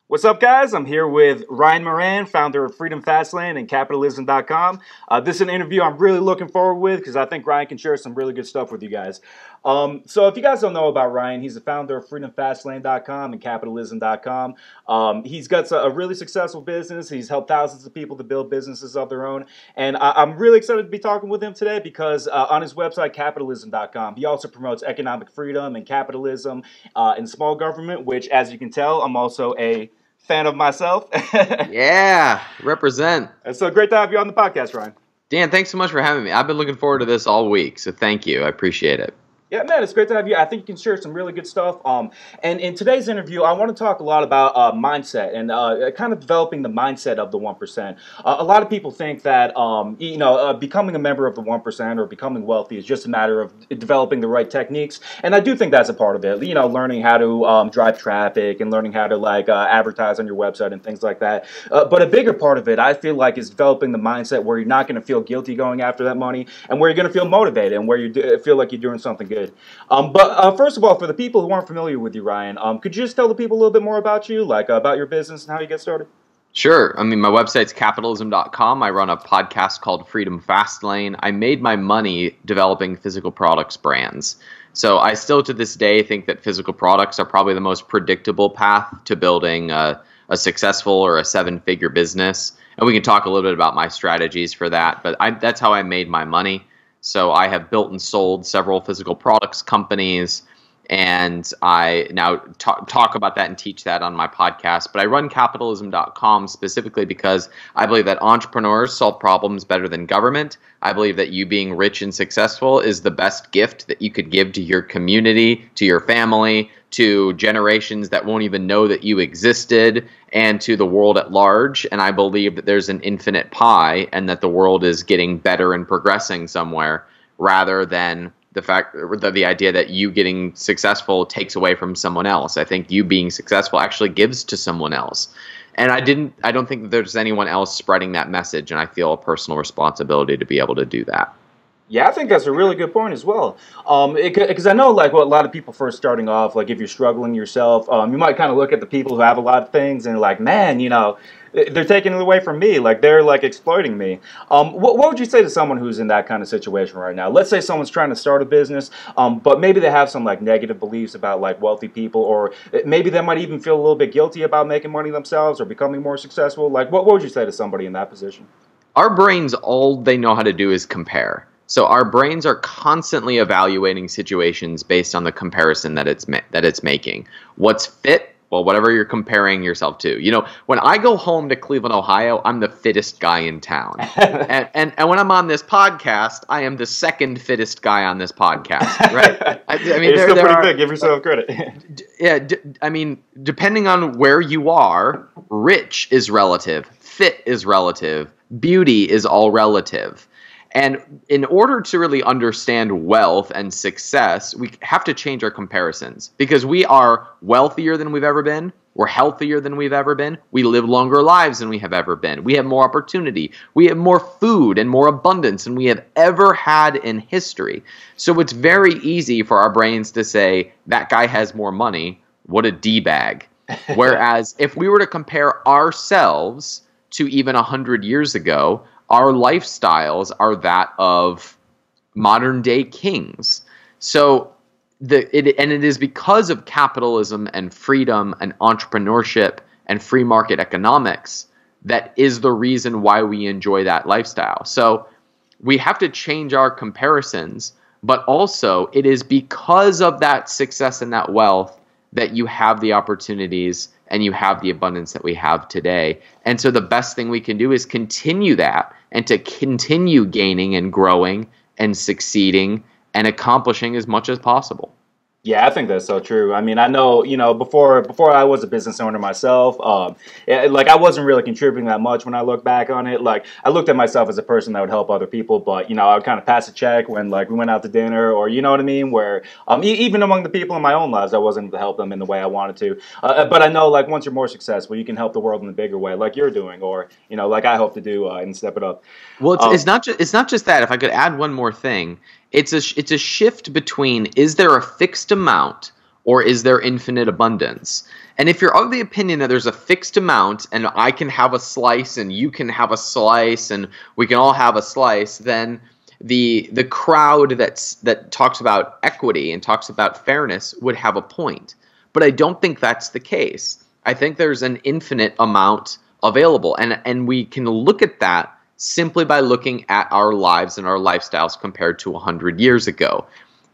What's up, guys? I'm here with Ryan Moran, founder of Freedom Fastlane and Capitalism.com. This is an interview I'm really looking forward with because I think Ryan can share some really good stuff with you guys. So if you guys don't know about Ryan, he's the founder of FreedomFastlane.com and Capitalism.com. He's got a really successful business. He's helped thousands of people to build businesses of their own. And I'm really excited to be talking with him today because on his website, Capitalism.com, he also promotes economic freedom and capitalism and small government, which, as you can tell, I'm also a fan of myself. Yeah, represent. And so great to have you on the podcast, Ryan. Dan, thanks so much for having me. I've been looking forward to this all week, so thank you. I appreciate it. Yeah, man, it's great to have you. I think you can share some really good stuff. And in today's interview, I want to talk a lot about mindset and kind of developing the mindset of the 1%. A lot of people think that, becoming a member of the 1% or becoming wealthy is just a matter of developing the right techniques. And I do think that's a part of it. You know, learning how to drive traffic and learning how to advertise on your website and things like that. But a bigger part of it, I feel like, is developing the mindset where you're not going to feel guilty going after that money and where you're going to feel motivated and where you feel like you're doing something good. But first of all, for the people who aren't familiar with you, Ryan, could you just tell the people a little bit more about you, about your business and how you get started? Sure. I mean, my website's capitalism.com. I run a podcast called Freedom Fastlane. I made my money developing physical products brands. So I still to this day think that physical products are probably the most predictable path to building a successful or a seven-figure business. And we can talk a little bit about my strategies for that. But that's how I made my money. So I have built and sold several physical products companies, and I now talk about that and teach that on my podcast. But I run capitalism.com specifically because I believe that entrepreneurs solve problems better than government. I believe that you being rich and successful is the best gift that you could give to your community, to your family, to generations that won't even know that you existed, and to the world at large. And I believe that there's an infinite pie and that the world is getting better and progressing somewhere, rather than the idea that you getting successful takes away from someone else. I think you being successful actually gives to someone else. And I don't think that there's anyone else spreading that message, and I feel a personal responsibility to be able to do that. Yeah, I think that's a really good point as well. Because I know, a lot of people first starting off, if you're struggling yourself, you might kind of look at the people who have a lot of things and man, they're taking it away from me. They're exploiting me. What would you say to someone who's in that kind of situation right now? Let's say someone's trying to start a business, but maybe they have some negative beliefs about wealthy people, or maybe they might even feel a little bit guilty about making money themselves or becoming more successful. What would you say to somebody in that position? Our brains, all they know how to do is compare. So our brains are constantly evaluating situations based on the comparison that it's making. What's fit? Well, whatever you're comparing yourself to. When I go home to Cleveland, Ohio, I'm the fittest guy in town. and when I'm on this podcast, I am the second fittest guy on this podcast, right? I mean, you're still pretty fit. Give yourself credit. Yeah, depending on where you are, rich is relative, fit is relative, beauty is all relative. And in order to really understand wealth and success, we have to change our comparisons, because we are wealthier than we've ever been. We're healthier than we've ever been. We live longer lives than we have ever been. We have more opportunity. We have more food and more abundance than we have ever had in history. So it's very easy for our brains to say, that guy has more money. What a D-bag. Whereas if we were to compare ourselves to even 100 years ago, our lifestyles are that of modern day kings. So it is because of capitalism and freedom and entrepreneurship and free market economics that is the reason why we enjoy that lifestyle. So we have to change our comparisons, but also it is because of that success and that wealth that you have the opportunities and you have the abundance that we have today. And so the best thing we can do is continue that, and to continue gaining and growing and succeeding and accomplishing as much as possible. Yeah, I think that's so true. I mean, I know, before I was a business owner myself, I wasn't really contributing that much when I look back on it. I looked at myself as a person that would help other people, but, I would kind of pass a check when, we went out to dinner, or, you know what I mean? Where, even among the people in my own lives, I wasn't able to help them in the way I wanted to. But I know, once you're more successful, you can help the world in a bigger way, like you're doing, or, like I hope to do, and step it up. Well, it's not just that. If I could add one more thing, it's a shift between, is there a fixed amount, or is there infinite abundance? And if you're of the opinion that there's a fixed amount and I can have a slice and you can have a slice and we can all have a slice, then the crowd that talks about equity and talks about fairness would have a point. But I don't think that's the case. I think there's an infinite amount available, and we can look at that simply by looking at our lives and our lifestyles compared to 100 years ago,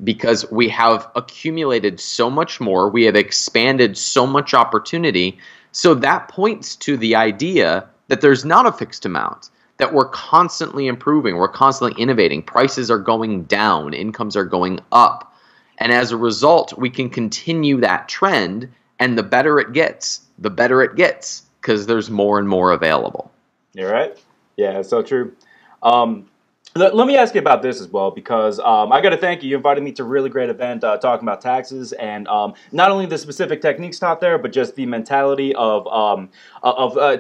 because we have accumulated so much more, we have expanded so much opportunity, so that points to the idea that there's not a fixed amount, that we're constantly improving, we're constantly innovating, prices are going down, incomes are going up, and as a result, we can continue that trend, and the better it gets, because there's more and more available. You're right. Yeah, it's so true. Let me ask you about this as well, because I got to thank you. You invited me to a really great event talking about taxes, and not only the specific techniques taught there, but just the mentality of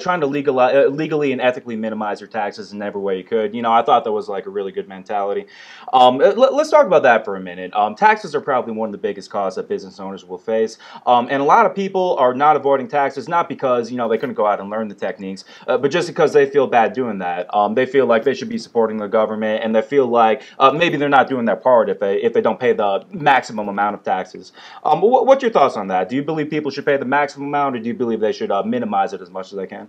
trying to legally and ethically minimize your taxes in every way you could. You know, I thought that was like a really good mentality. Let's talk about that for a minute. Taxes are probably one of the biggest costs that business owners will face, and a lot of people are not avoiding taxes, not because, you know, they couldn't go out and learn the techniques, but just because they feel bad doing that. They feel like they should be supporting the government, and they feel like maybe they're not doing their part if they don't pay the maximum amount of taxes. What's your thoughts on that? Do you believe people should pay the maximum amount, or do you believe they should minimize it as much as they can?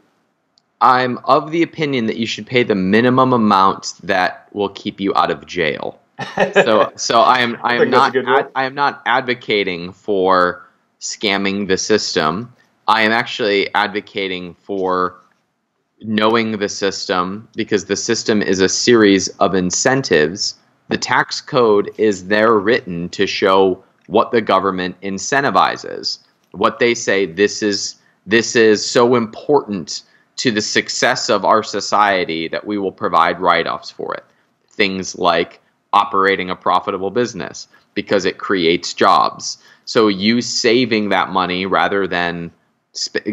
I'm of the opinion that you should pay the minimum amount that will keep you out of jail. So I am not advocating for scamming the system. I am actually advocating for knowing the system, because the system is a series of incentives. The tax code is there written to show what the government incentivizes. What they say, this is so important to the success of our society that we will provide write-offs for it. Things like operating a profitable business, because it creates jobs. So you saving that money rather than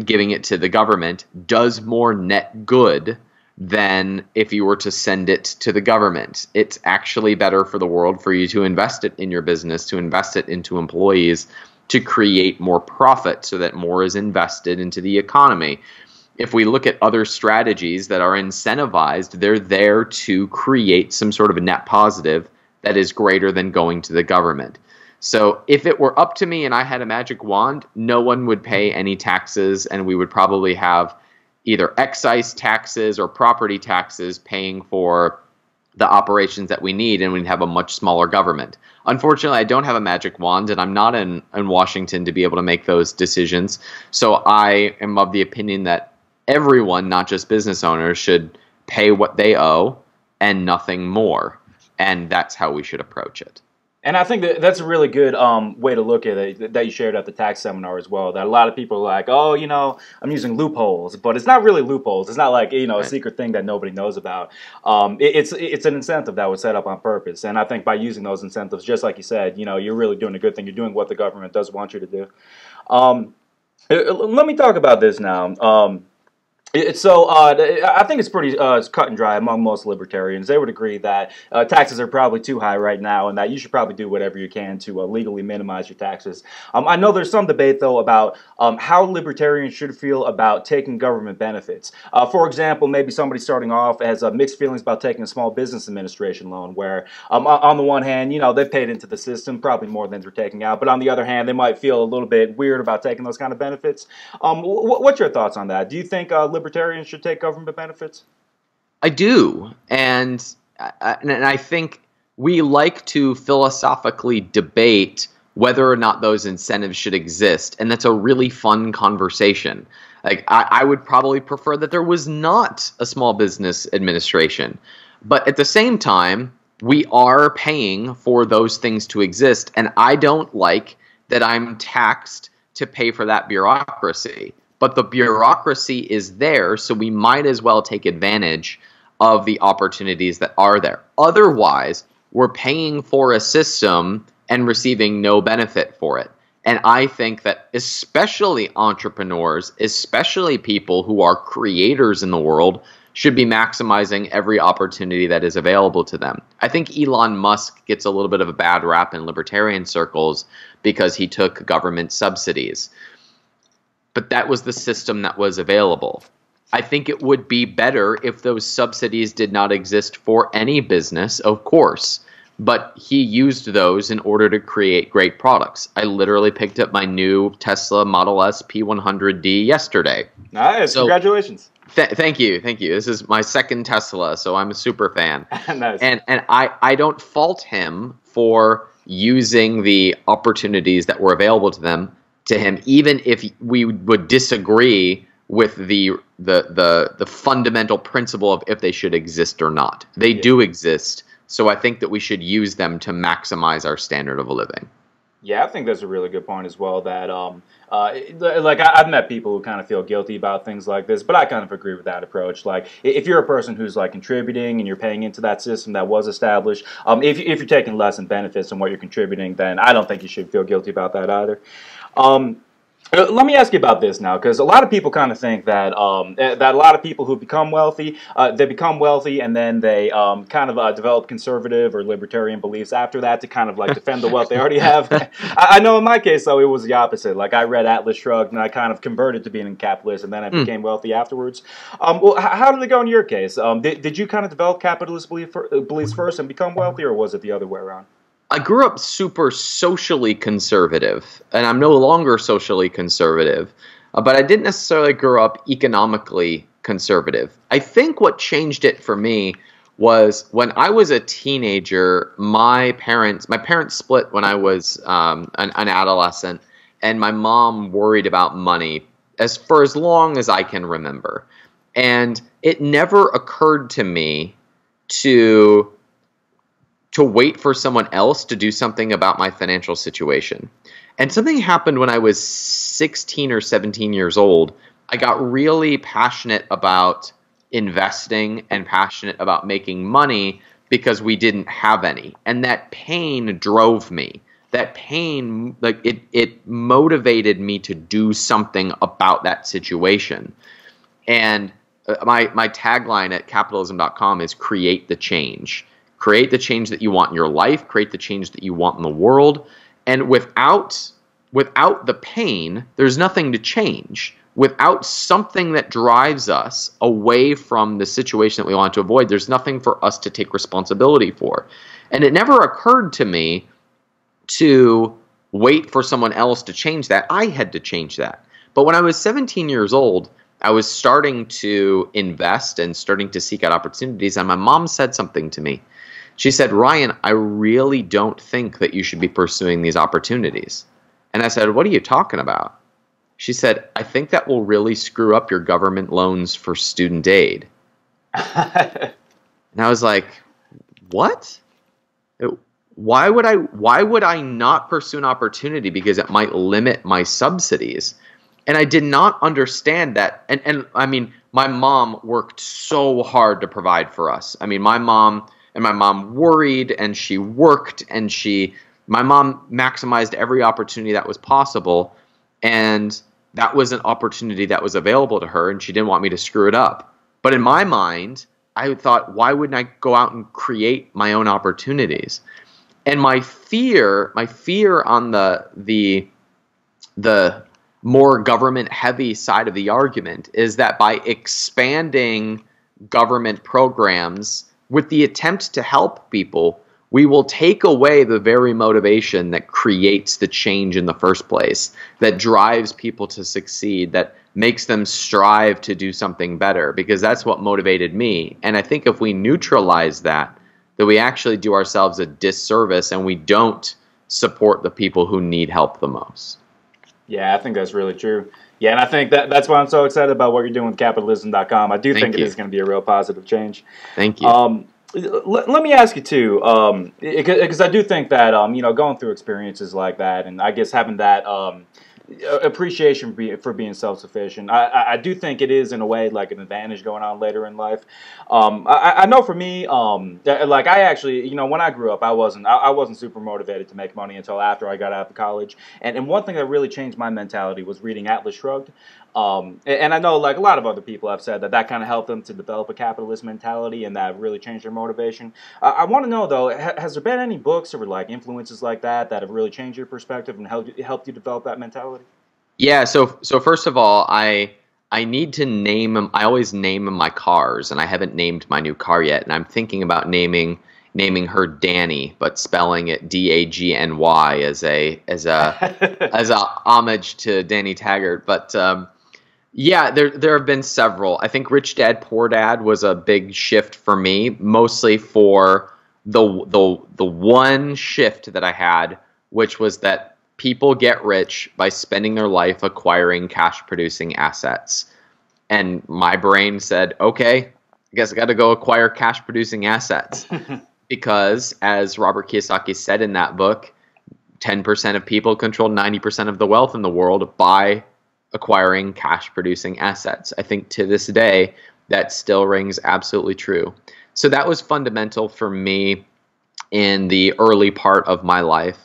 giving it to the government does more net good than if you were to send it to the government. It's actually better for the world for you to invest it in your business, to invest it into employees, to create more profit so that more is invested into the economy. If we look at other strategies that are incentivized, they're there to create some sort of a net positive that is greater than going to the government. So if it were up to me and I had a magic wand, no one would pay any taxes, and we would probably have either excise taxes or property taxes paying for the operations that we need, and we'd have a much smaller government. Unfortunately, I don't have a magic wand, and I'm not in Washington to be able to make those decisions. So I am of the opinion that everyone, not just business owners, should pay what they owe and nothing more. And that's how we should approach it. And I think that's a really good way to look at it that you shared at the tax seminar as well. That a lot of people are like, oh, you know, I'm using loopholes, but it's not really loopholes. It's not like, you know, a secret thing that nobody knows about. It's an incentive that was set up on purpose. And I think by using those incentives, just like you said, you know, you're really doing a good thing. You're doing what the government does want you to do. Let me talk about this now. I think it's pretty cut and dry among most libertarians. They would agree that taxes are probably too high right now, and that you should probably do whatever you can to legally minimize your taxes. I know there's some debate, though, about how libertarians should feel about taking government benefits. For example, maybe somebody starting off has mixed feelings about taking a small business administration loan, where on the one hand, you know, they've paid into the system probably more than they're taking out, but on the other hand, they might feel a little bit weird about taking those kind of benefits. What's your thoughts on that? Do you think libertarians should take government benefits? I do, and I think we like to philosophically debate whether or not those incentives should exist, and that's a really fun conversation. Like I would probably prefer that there was not a small business administration, but at the same time, we are paying for those things to exist, and I don't like that I'm taxed to pay for that bureaucracy. But the bureaucracy is there, so we might as well take advantage of the opportunities that are there. Otherwise, we're paying for a system and receiving no benefit for it. And I think that especially entrepreneurs, especially people who are creators in the world, should be maximizing every opportunity that is available to them. I think Elon Musk gets a little bit of a bad rap in libertarian circles because he took government subsidies. But that was the system that was available. I think it would be better if those subsidies did not exist for any business, of course. But he used those in order to create great products. I literally picked up my new Tesla Model S P100D yesterday. Nice, so, congratulations. Thank you. This is my second Tesla, so I'm a super fan. Nice. And I don't fault him for using the opportunities that were available to him, even if we would disagree with the fundamental principle of if they should exist or not. They do exist. So I think that we should use them to maximize our standard of living. Yeah, I think that's a really good point as well. That like I've met people who kind of feel guilty about things like this, but I kind of agree with that approach. Like if you're a person who's like contributing and you're paying into that system that was established, if you're taking less in benefits than what you're contributing, then I don't think you should feel guilty about that either. Let me ask you about this now, because a lot of people kind of think that that a lot of people who become wealthy, they become wealthy and then they kind of develop conservative or libertarian beliefs after that to kind of like defend the wealth they already have. I know in my case, though, it was the opposite. Like I read Atlas Shrugged and I kind of converted to being a capitalist and then I became wealthy afterwards. Well, how did it go in your case? Did you kind of develop capitalist beliefs first and become wealthy, or was it the other way around? I grew up super socially conservative, and I'm no longer socially conservative, but I didn't necessarily grow up economically conservative. I think what changed it for me was when I was a teenager, my parents split when I was an adolescent, and my mom worried about money for as long as I can remember. And it never occurred to me to wait for someone else to do something about my financial situation. And something happened when I was 16 or 17 years old. I got really passionate about investing and passionate about making money because we didn't have any. And that pain drove me. That pain, like it motivated me to do something about that situation. And my tagline at capitalism.com is create the change. Create the change that you want in your life, create the change that you want in the world. And without the pain, there's nothing to change. Without something that drives us away from the situation that we want to avoid, there's nothing for us to take responsibility for. And it never occurred to me to wait for someone else to change that. I had to change that. But when I was 17 years old, I was starting to invest and starting to seek out opportunities, and my mom said something to me. She said, "Ryan, I really don't think that you should be pursuing these opportunities." And I said, "What are you talking about?" She said, "I think that will really screw up your government loans for student aid." And I was like, "What? Why would I not pursue an opportunity because it might limit my subsidies?" And I did not understand that. And I mean, my mom worked so hard to provide for us. I mean, my mom worried and she worked and my mom maximized every opportunity that was possible. And that was an opportunity that was available to her and she didn't want me to screw it up. But in my mind, I thought, why wouldn't I go out and create my own opportunities? And my fear on the more government heavy side of the argument is that by expanding government programs with the attempt to help people, we will take away the very motivation that creates the change in the first place, that drives people to succeed, that makes them strive to do something better, because that's what motivated me. And I think if we neutralize that we actually do ourselves a disservice and we don't support the people who need help the most. Yeah, I think that's really true. Yeah, and I think that's why I'm so excited about what you're doing with capitalism.com. I do think it is going to be a real positive change. Thank you. Let me ask you too, because I do think that going through experiences like that, and I guess having that appreciation for being self-sufficient, I do think it is in a way like an advantage going on later in life. I know for me, like I actually, when I grew up, I wasn't super motivated to make money until after I got out of college. And one thing that really changed my mentality was reading Atlas Shrugged. And I know like a lot of other people have said that that kind of helped them to develop a capitalist mentality and that really changed their motivation. I want to know though, has there been any books or like influences like that that have really changed your perspective and helped you develop that mentality? Yeah, so first of all, I need to name them. I always name my cars, and I haven't named my new car yet. And I'm thinking about naming her Danny, but spelling it Dagny as a homage to Danny Taggart. But yeah, there have been several. I think Rich Dad Poor Dad was a big shift for me, mostly for the one shift that I had, which was that people get rich by spending their life acquiring cash producing assets. And my brain said, okay, I guess I got to go acquire cash producing assets. Because as Robert Kiyosaki said in that book, 10% of people control 90% of the wealth in the world by acquiring cash producing assets. I think to this day, that still rings absolutely true. So that was fundamental for me in the early part of my life.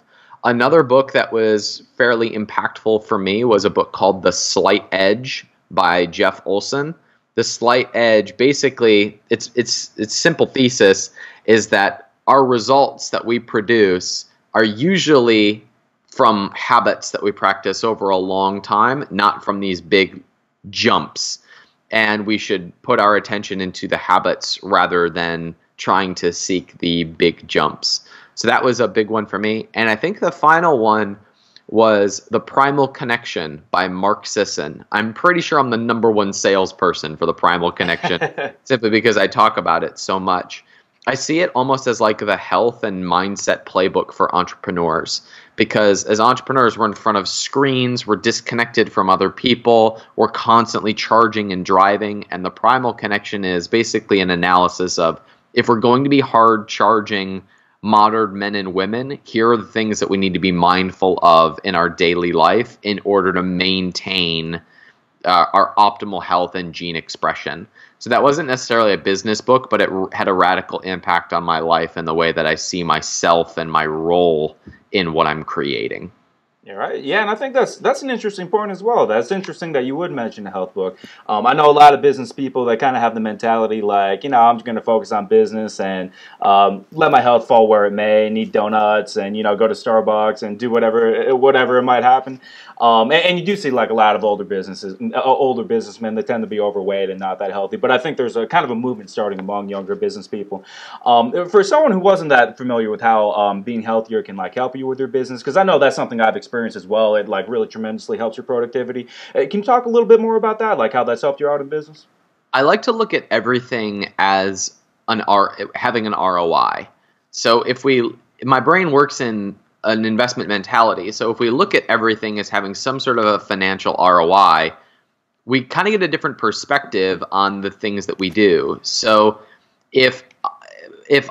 Another book that was fairly impactful for me was a book called The Slight Edge by Jeff Olson. The Slight Edge, basically, its simple thesis is that our results that we produce are usually from habits that we practice over a long time, not from these big jumps. And we should put our attention into the habits rather than trying to seek the big jumps. So that was a big one for me. And I think the final one was The Primal Connection by Mark Sisson. I'm pretty sure I'm the #1 salesperson for The Primal Connection, simply because I talk about it so much. I see it almost as like the health and mindset playbook for entrepreneurs, because as entrepreneurs, we're in front of screens, we're disconnected from other people, we're constantly charging and driving, and the Primal Connection is basically an analysis of, if we're going to be hard charging modern men and women, here are the things that we need to be mindful of in our daily life in order to maintain our optimal health and gene expression. So that wasn't necessarily a business book, but it had a radical impact on my life and the way that I see myself and my role in what I'm creating. Yeah, right. Yeah, and I think that's an interesting point as well. That's interesting that you would mention a health book. I know a lot of business people that kind of have the mentality like, I'm just going to focus on business and let my health fall where it may. Eat donuts and go to Starbucks and do whatever it might happen. And you do see like a lot of older businessmen that tend to be overweight and not that healthy. But I think there's a kind of a movement starting among younger business people. For someone who wasn't that familiar with how being healthier can like help you with your business, because I know that's something I've experienced as well. It like really tremendously helps your productivity. Can you talk a little bit more about that, like how that's helped you out in business? I like to look at everything as having an ROI. So my brain works in an investment mentality. So if we look at everything as having some sort of a financial ROI, we kind of get a different perspective on the things that we do. So if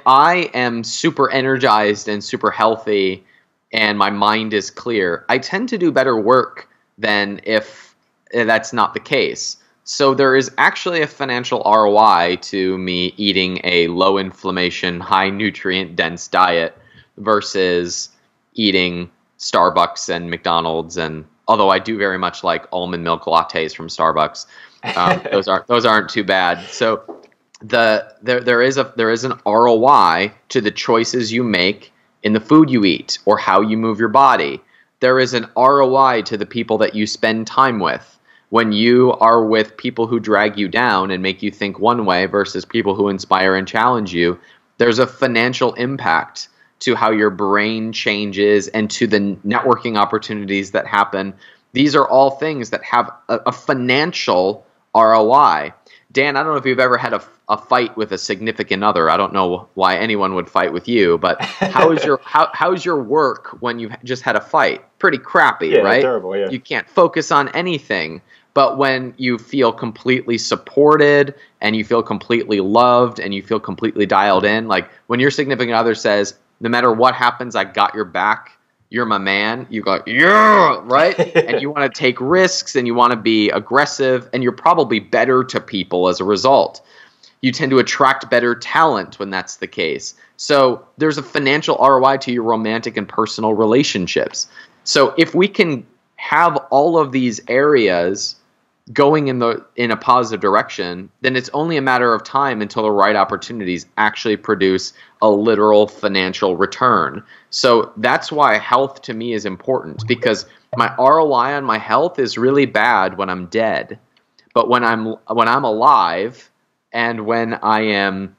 I am super energized and super healthy and my mind is clear, I tend to do better work than if that's not the case. So there is actually a financial ROI to me eating a low inflammation, high nutrient dense diet versus eating Starbucks and McDonald's. And although I do very much like almond milk lattes from Starbucks, those aren't too bad. So there is an ROI to the choices you make in the food you eat or how you move your body. There is an ROI to the people that you spend time with. When you are with people who drag you down and make you think one way versus people who inspire and challenge you, there's a financial impact to how your brain changes and to the networking opportunities that happen. These are all things that have a financial ROI. Dan, I don't know if you've ever had a fight with a significant other. I don't know why anyone would fight with you, but how's your work when you've just had a fight? Pretty crappy, right? Terrible, yeah. You can't focus on anything. But when you feel completely supported and you feel completely loved and you feel completely dialed in, like when your significant other says, no matter what happens, I got your back, you're my man, you go, yeah, right? And you want to take risks and you want to be aggressive, and you're probably better to people as a result. You tend to attract better talent when that's the case. So there's a financial ROI to your romantic and personal relationships. So if we can have all of these areas going in a positive direction, then it's only a matter of time until the right opportunities actually produce a literal financial return. So that's why health to me is important, because my ROI on my health is really bad when I'm dead. But when I'm alive and when I am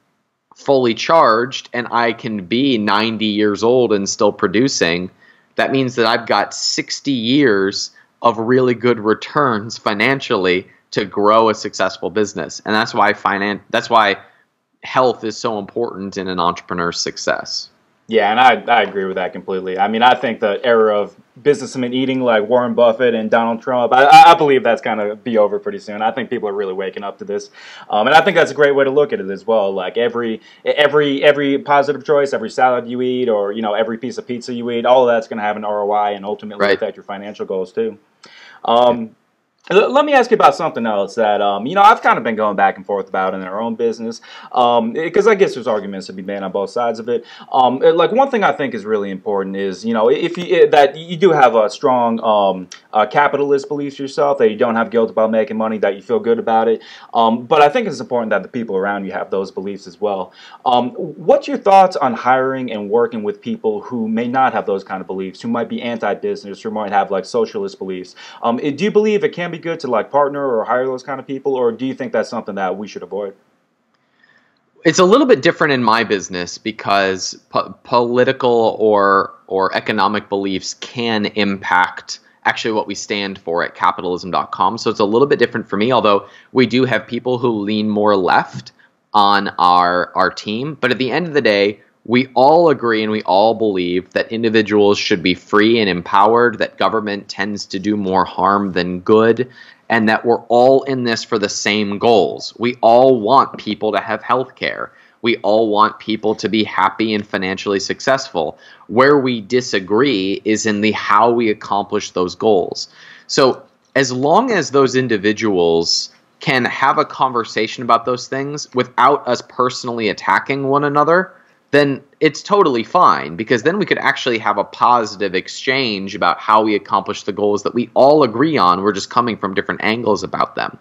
fully charged and I can be 90 years old and still producing, that means that I've got 60 years of really good returns financially to grow a successful business. And that's why health is so important in an entrepreneur's success. Yeah, and I agree with that completely. I mean, I think the era of businessmen eating like Warren Buffett and Donald Trump, I believe that's going to be over pretty soon. I think people are really waking up to this, and I think that's a great way to look at it as well. Like every positive choice, every salad you eat, or every piece of pizza you eat, all of that's going to have an ROI and ultimately affect your financial goals too. Let me ask you about something else that I've kind of been going back and forth about in our own business, because I guess there's arguments to be made on both sides of it. Like one thing I think is really important is that you do have a strong capitalist beliefs yourself, that you don't have guilt about making money, that you feel good about it. But I think it's important that the people around you have those beliefs as well. What's your thoughts on hiring and working with people who may not have those kind of beliefs, who might be anti-business, who might have like socialist beliefs? Do you believe it can be good to like partner or hire those kind of people, or do you think that's something that we should avoid? It's a little bit different in my business because political or economic beliefs can impact actually what we stand for at capitalism.com. So it's a little bit different for me, although we do have people who lean more left on our team. But at the end of the day, we all agree and we all believe that individuals should be free and empowered, that government tends to do more harm than good, and that we're all in this for the same goals. We all want people to have health care. We all want people to be happy and financially successful. Where we disagree is in the how we accomplish those goals. So as long as those individuals can have a conversation about those things without us personally attacking one another, then it's totally fine, because then we could actually have a positive exchange about how we accomplish the goals that we all agree on. We're just coming from different angles about them.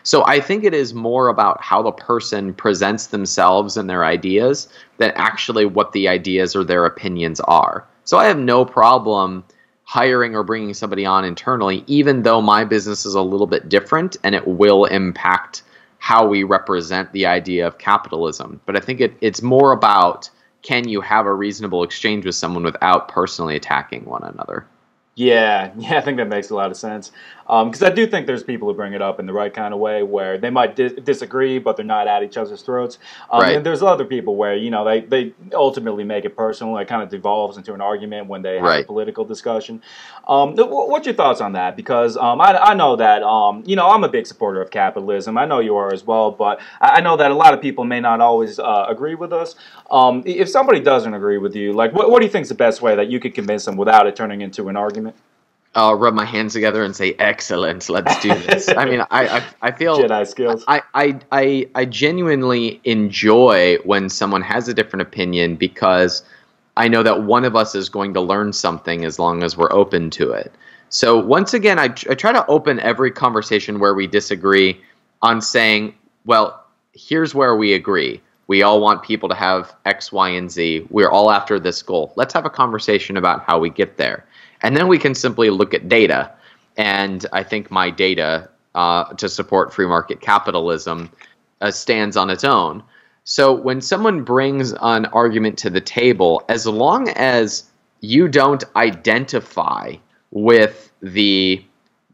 So I think it is more about how the person presents themselves and their ideas than actually what the ideas or their opinions are. So I have no problem hiring or bringing somebody on internally, even though my business is a little bit different and it will impact how we represent the idea of capitalism. But I think it's more about, can you have a reasonable exchange with someone without personally attacking one another? Yeah, I think that makes a lot of sense. Because I do think there's people who bring it up in the right kind of way, where they might disagree, but they're not at each other's throats. Right. And there's other people where, they ultimately make it personal. It kind of devolves into an argument when they have a political discussion. What's your thoughts on that? Because I know that, I'm a big supporter of capitalism. I know you are as well, but I know that a lot of people may not always agree with us. If somebody doesn't agree with you, like, what do you think is the best way that you could convince them without it turning into an argument? I'll rub my hands together and say, "Excellent, let's do this." I mean, I feel Jedi skills. I genuinely enjoy when someone has a different opinion, because I know that one of us is going to learn something as long as we're open to it. So once again, I try to open every conversation where we disagree on saying, well, here's where we agree. We all want people to have X, Y, and Z. We're all after this goal. Let's have a conversation about how we get there. And then we can simply look at data. And I think my data to support free market capitalism stands on its own. So when someone brings an argument to the table, as long as you don't identify with the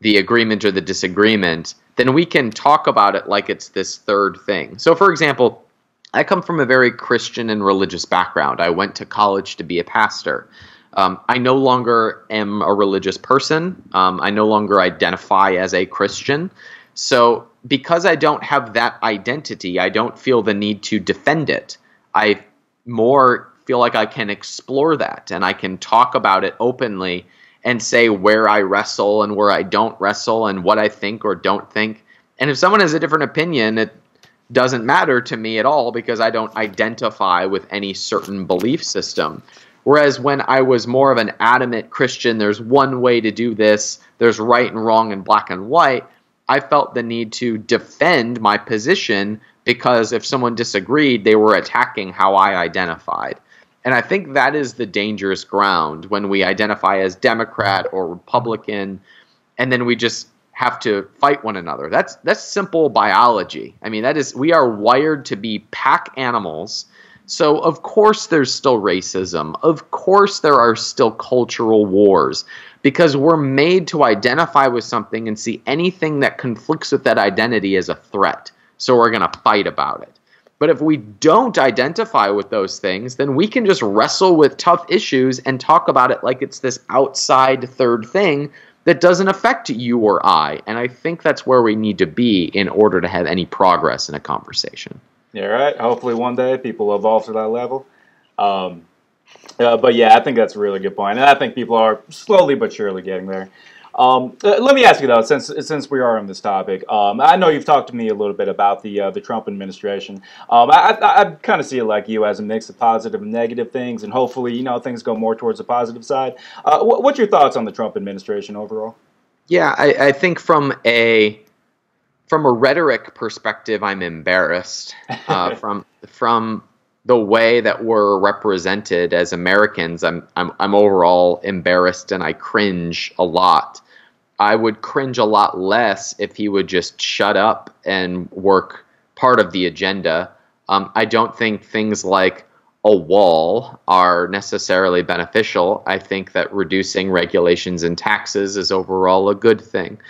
agreement or the disagreement, then we can talk about it like it's this third thing. So for example, I come from a very Christian and religious background. I went to college to be a pastor. I no longer am a religious person. I no longer identify as a Christian. So because I don't have that identity, I don't feel the need to defend it. I more feel like I can explore that, and I can talk about it openly and say where I wrestle and where I don't wrestle and what I think or don't think. And if someone has a different opinion, it doesn't matter to me at all, because I don't identify with any certain belief system. Whereas when I was more of an adamant Christian, there's one way to do this, there's right and wrong and black and white, I felt the need to defend my position because if someone disagreed, they were attacking how I identified. And I think that is the dangerous ground when we identify as Democrat or Republican, and then we just have to fight one another. That's simple biology. I mean, we are wired to be pack animals. So of course there's still racism. Of course there are still cultural wars, because we're made to identify with something and see anything that conflicts with that identity as a threat. So we're going to fight about it. But if we don't identify with those things, then we can just wrestle with tough issues and talk about it like it's this outside third thing that doesn't affect you or I. And I think that's where we need to be in order to have any progress in a conversation. Yeah, right. Hopefully one day people will evolve to that level. But yeah, I think that's a really good point. And I think people are slowly but surely getting there. Let me ask you though, since we are on this topic, I know you've talked to me a little bit about the Trump administration. I kind of see it like you as a mix of positive and negative things, and hopefully, things go more towards the positive side. What's your thoughts on the Trump administration overall? Yeah, I think from a rhetoric perspective, I'm embarrassed from the way that we're represented as Americans. I'm overall embarrassed, and I cringe a lot. I would cringe a lot less if he would just shut up and work part of the agenda. I don't think things like a wall are necessarily beneficial. I think that reducing regulations and taxes is overall a good thing.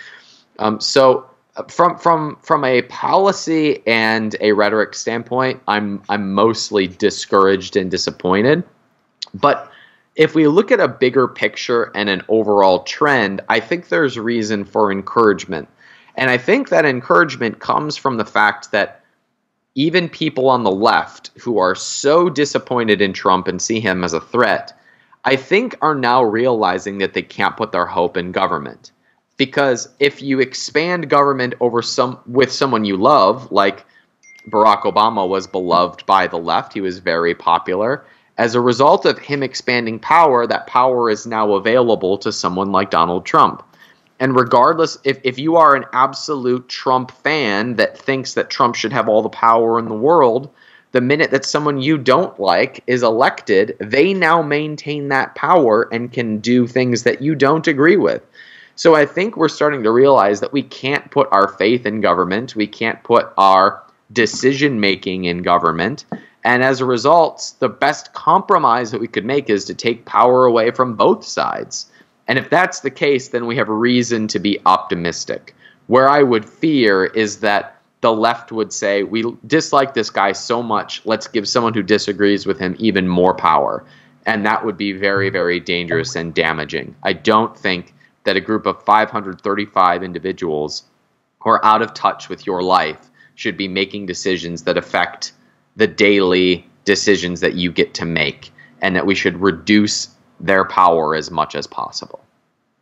So from a policy and a rhetoric standpoint, I'm mostly discouraged and disappointed. But if we look at a bigger picture and an overall trend, I think there's reason for encouragement. And I think that encouragement comes from the fact that even people on the left who are so disappointed in Trump and see him as a threat, I think are now realizing that they can't put their hope in government. Because if you expand government with someone you love, like Barack Obama was beloved by the left, he was very popular. As a result of him expanding power, that power is now available to someone like Donald Trump. And regardless, if you are an absolute Trump fan that thinks that Trump should have all the power in the world, the minute that someone you don't like is elected, they now maintain that power and can do things that you don't agree with. So I think we're starting to realize that we can't put our faith in government. We can't put our decision-making in government. And as a result, the best compromise that we could make is to take power away from both sides. And if that's the case, then we have reason to be optimistic. Where I would fear is that the left would say, we dislike this guy so much, let's give someone who disagrees with him even more power. And that would be very, very dangerous and damaging. I don't think that a group of 535 individuals who are out of touch with your life should be making decisions that affect the daily decisions that you get to make, and that we should reduce their power as much as possible.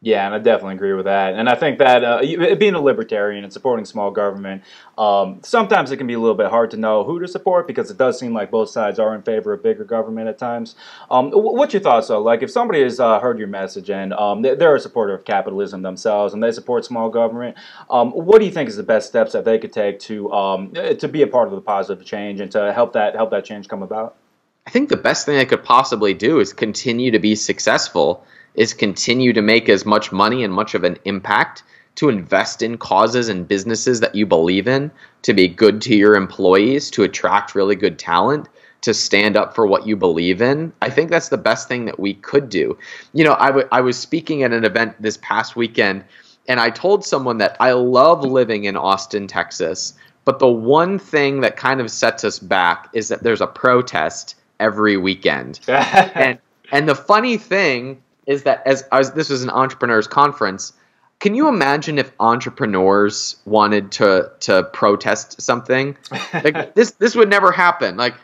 Yeah, and I definitely agree with that. And I think that being a libertarian and supporting small government, sometimes it can be a little bit hard to know who to support, because it does seem like both sides are in favor of bigger government at times. What's your thoughts, though? Like, if somebody has heard your message and they're a supporter of capitalism themselves and they support small government, what do you think is the best steps that they could take to be a part of the positive change and to help that change come about? I think the best thing they could possibly do is continue to be successful, is continue to make as much money and much of an impact, to invest in causes and businesses that you believe in, to be good to your employees, to attract really good talent, to stand up for what you believe in. I think that's the best thing that we could do. I was speaking at an event this past weekend, and I told someone that I love living in Austin, Texas, but the one thing that kind of sets us back is that there's a protest every weekend. And the funny thing is that this was an entrepreneurs conference, can you imagine if entrepreneurs wanted to protest something? Like this would never happen. Like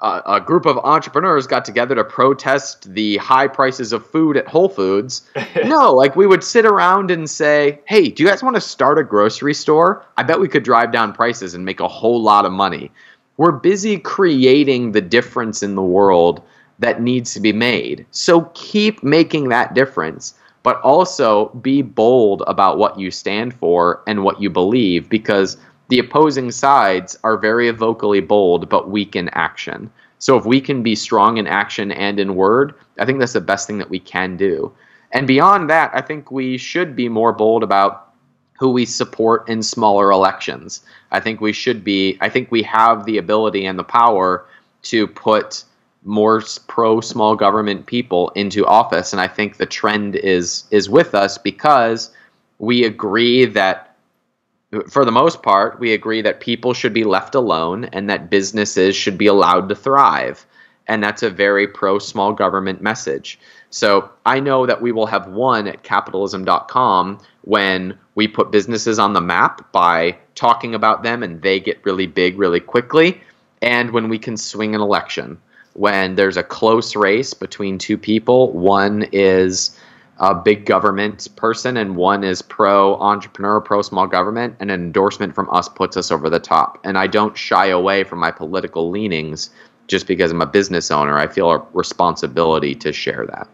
a group of entrepreneurs got together to protest the high prices of food at Whole Foods. No, like we would sit around and say, hey, do you guys want to start a grocery store? I bet we could drive down prices and make a whole lot of money. We're busy creating the difference in the world that needs to be made. So keep making that difference. but also be bold about what you stand for and what you believe, because the opposing sides are very vocally bold but weak in action. So if we can be strong in action and in word, I think that's the best thing that we can do. And beyond that, I think we should be more bold about who we support in smaller elections. I think we have the ability and the power to put more pro small government people into office. And I think the trend is with us, because we agree that, for the most part, we agree that people should be left alone and that businesses should be allowed to thrive. And that's a very pro small government message. So I know that we will have won at capitalism.com when we put businesses on the map by talking about them and they get really big really quickly, and when we can swing an election. When there's a close race between two people, one is a big government person and one is pro-entrepreneur, pro-small government, and an endorsement from us puts us over the top. And I don't shy away from my political leanings just because I'm a business owner. I feel a responsibility to share that.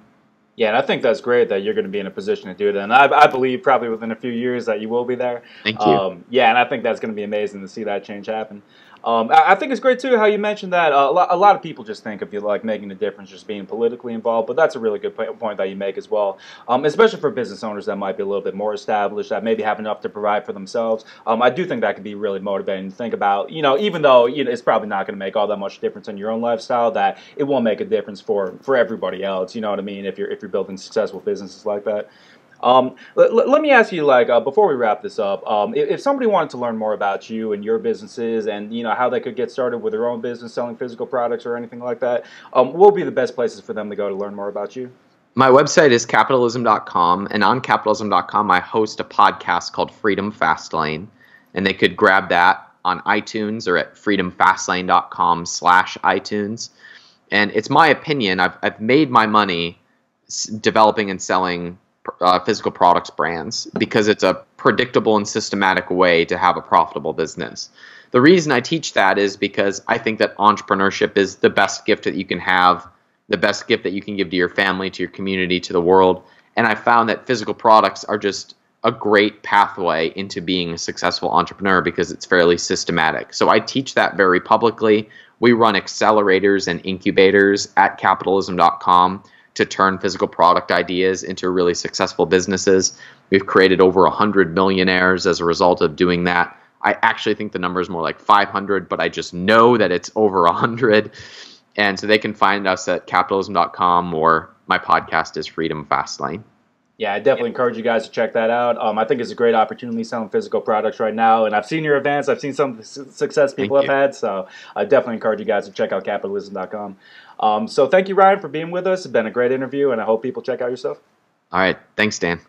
Yeah, and I think that's great that you're going to be in a position to do that. And I believe probably within a few years that you will be there. Thank you. Yeah, and I think that's going to be amazing to see that change happen. I think it's great, too, how you mentioned that a lot of people just think of you like making a difference just being politically involved, but that's a really good point that you make as well, especially for business owners that might be a little bit more established, that maybe have enough to provide for themselves. I do think that could be really motivating to think about, even though it's probably not going to make all that much difference in your own lifestyle, that it will make a difference for everybody else, you know what I mean, if you're building successful businesses like that. Let me ask you, before we wrap this up, if somebody wanted to learn more about you and your businesses and, how they could get started with their own business selling physical products or anything like that, what would be the best places for them to go to learn more about you? My website is capitalism.com, and on capitalism.com, I host a podcast called Freedom Fastlane, and they could grab that on iTunes or at freedomfastlane.com/iTunes. And it's my opinion, I've made my money developing and selling physical products brands because it's a predictable and systematic way to have a profitable business. The reason I teach that is because I think that entrepreneurship is the best gift that you can have, the best gift that you can give to your family, to your community, to the world. And I found that physical products are just a great pathway into being a successful entrepreneur because it's fairly systematic. So I teach that very publicly. We run accelerators and incubators at capitalism.com to turn physical product ideas into really successful businesses. We've created over 100 millionaires as a result of doing that. I actually think the number is more like 500, but I just know that it's over 100. And so they can find us at capitalism.com, or my podcast is Freedom Fastlane. Yeah, I definitely encourage you guys to check that out. I think it's a great opportunity selling physical products right now. And I've seen your events. I've seen some of the success people have had. So I definitely encourage you guys to check out capitalism.com. So thank you, Ryan, for being with us. It's been a great interview, and I hope people check out your stuff. All right. Thanks, Dan.